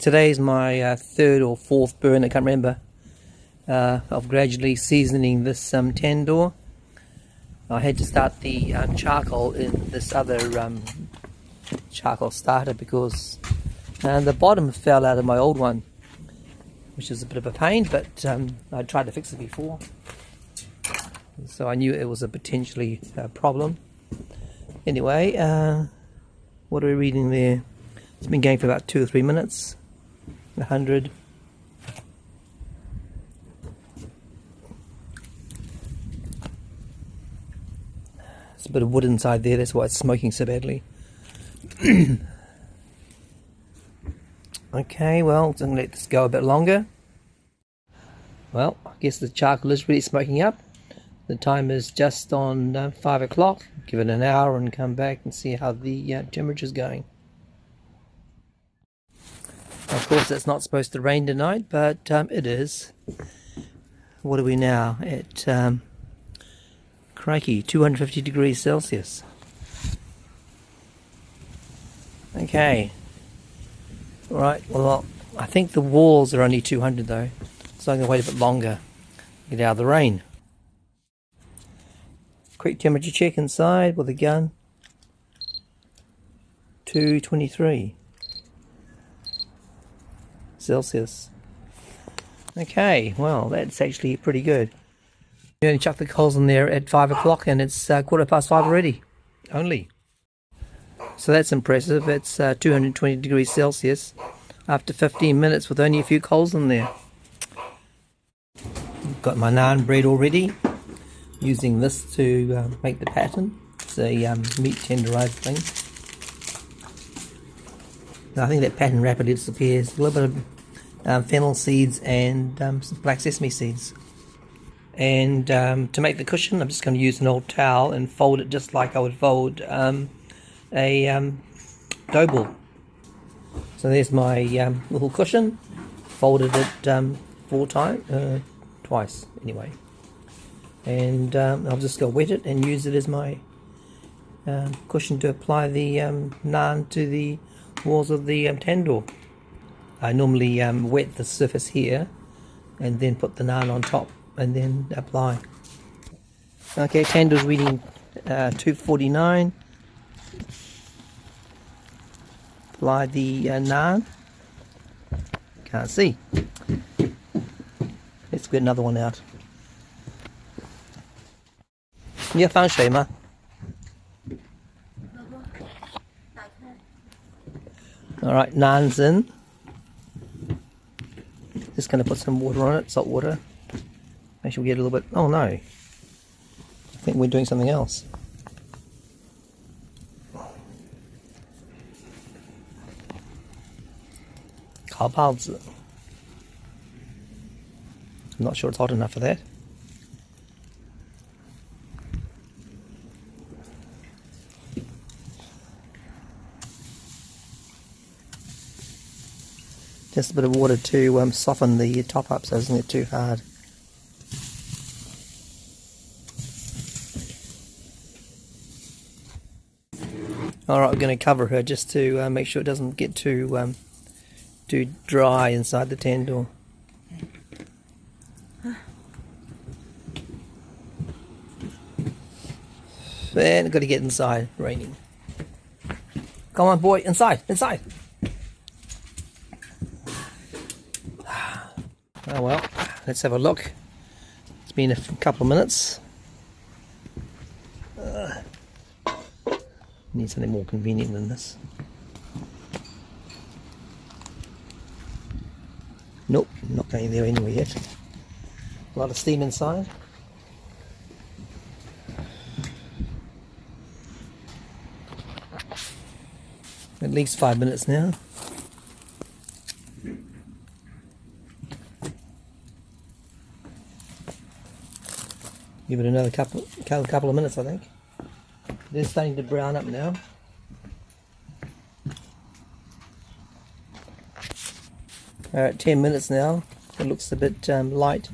Today's my third or fourth burn, I can't remember, of gradually seasoning this tandor. I had to start the charcoal in this other charcoal starter because the bottom fell out of my old one, which is a bit of a pain, but I tried to fix it before, so I knew it was a potentially problem. Anyway, what are we reading there? It's been going for about 2 or 3 minutes. 100. There's a bit of wood inside there, that's why it's smoking so badly. Okay, well, I'm going to let this go a bit longer. Well, I guess the charcoal is really smoking up. The time is just on 5 o'clock. Give it an hour and come back and see how the temperature is going. Of course, it's not supposed to rain tonight, but it is. What are we now at? Crikey, 250 degrees Celsius. Okay. Right, well, I think the walls are only 200 though, so I'm going to wait a bit longer to get out of the rain. Quick temperature check inside with a gun. 223 Celsius. Okay, well, that's actually pretty good. You only chuck the coals in there at 5 o'clock and it's 5:15 already, only. So that's impressive. It's 220 degrees Celsius after 15 minutes with only a few coals in there. Got my naan bread already. Using this to make the pattern. It's a meat tenderized thing. Now, I think that pattern rapidly disappears. A little bit of fennel seeds and some black sesame seeds. And to make the cushion, I'm just going to use an old towel and fold it just like I would fold a dough ball. So there's my little cushion. Folded it 4 times, twice anyway. And I'll just go wet it and use it as my cushion to apply the naan to the walls of the tandor. I normally wet the surface here and then put the naan on top and then apply. Okay, tandor's reading 249. Apply the naan. Can't see. Let's get another one out. You found shui ma? Alright, naan's in. Just going to put some water on it, salt water. Make sure we get a little bit. Oh no. I think we're doing something else. Kao Baozi. I'm not sure it's hot enough for that. Just a bit of water to soften the top up so it doesn't get too hard. Alright, we're going to cover her just to make sure it doesn't get too dry inside the tandor. And I've got to get inside, raining. Come on boy, inside, inside! Oh well, let's have a look. It's been a couple of minutes. Need something more convenient than this. Nope, not going there anywhere yet. A lot of steam inside. At least 5 minutes now. Give it another couple of minutes, I think. They're starting to brown up now. 10 minutes now. It looks a bit light.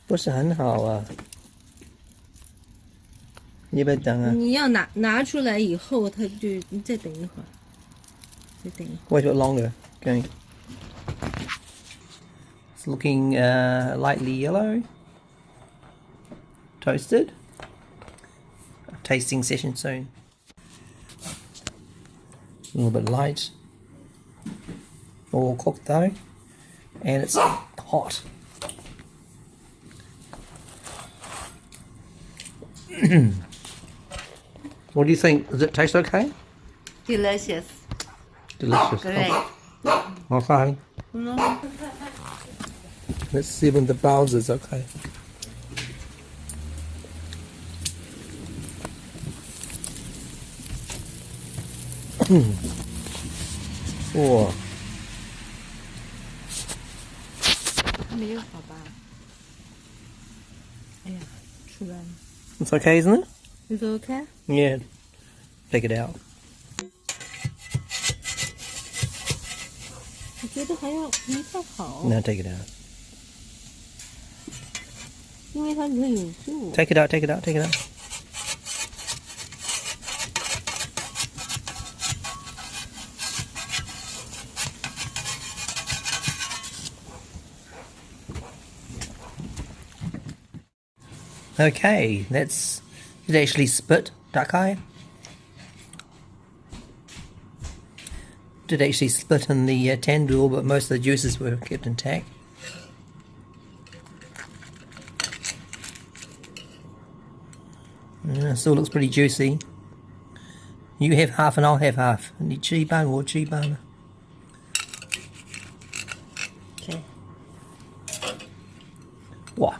不是很好啊。你别等啊。你要拿出来以后，它就你再等一会儿，再等一会儿。 Wait a bit longer. Okay. It's looking lightly yellow. Toasted. A tasting session soon. A little bit light. All cooked though. And it's hot. What do you think? Does it taste okay? Delicious. Delicious. Great. Okay. Let's see when the Baozi is okay. Oh. 没有好吧？哎呀，出来了。 It's okay, isn't it? Is it okay? Yeah. Take it out. 我觉得还要没太好， Now take it out. 因为它里面有醋。 Take it out, take it out, take it out. Okay, that's it. Actually spit duck eye. Did actually split in the tandor, but most of the juices were kept intact. Still looks pretty juicy. You have half and I'll have half. Any chi bun or chi bun? Okay. What?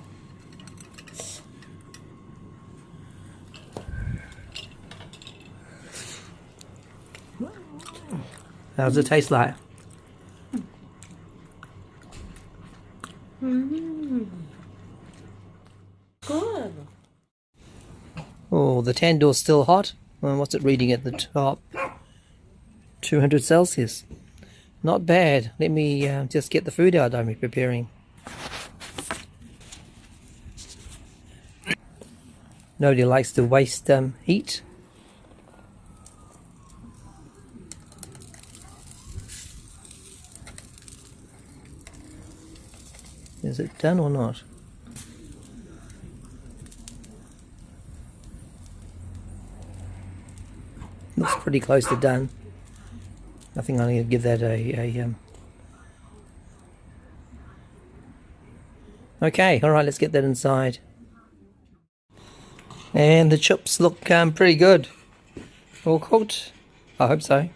How does it taste like? Good. Oh, the tandor's still hot. What's it reading at the top? 200 Celsius. Not bad. Let me just get the food out I'm preparing. Nobody likes to waste heat. Is it done or not? Looks pretty close to done. I think I'm going to give that Okay, alright, let's get that inside. And the chips look pretty good. All cooked? I hope so.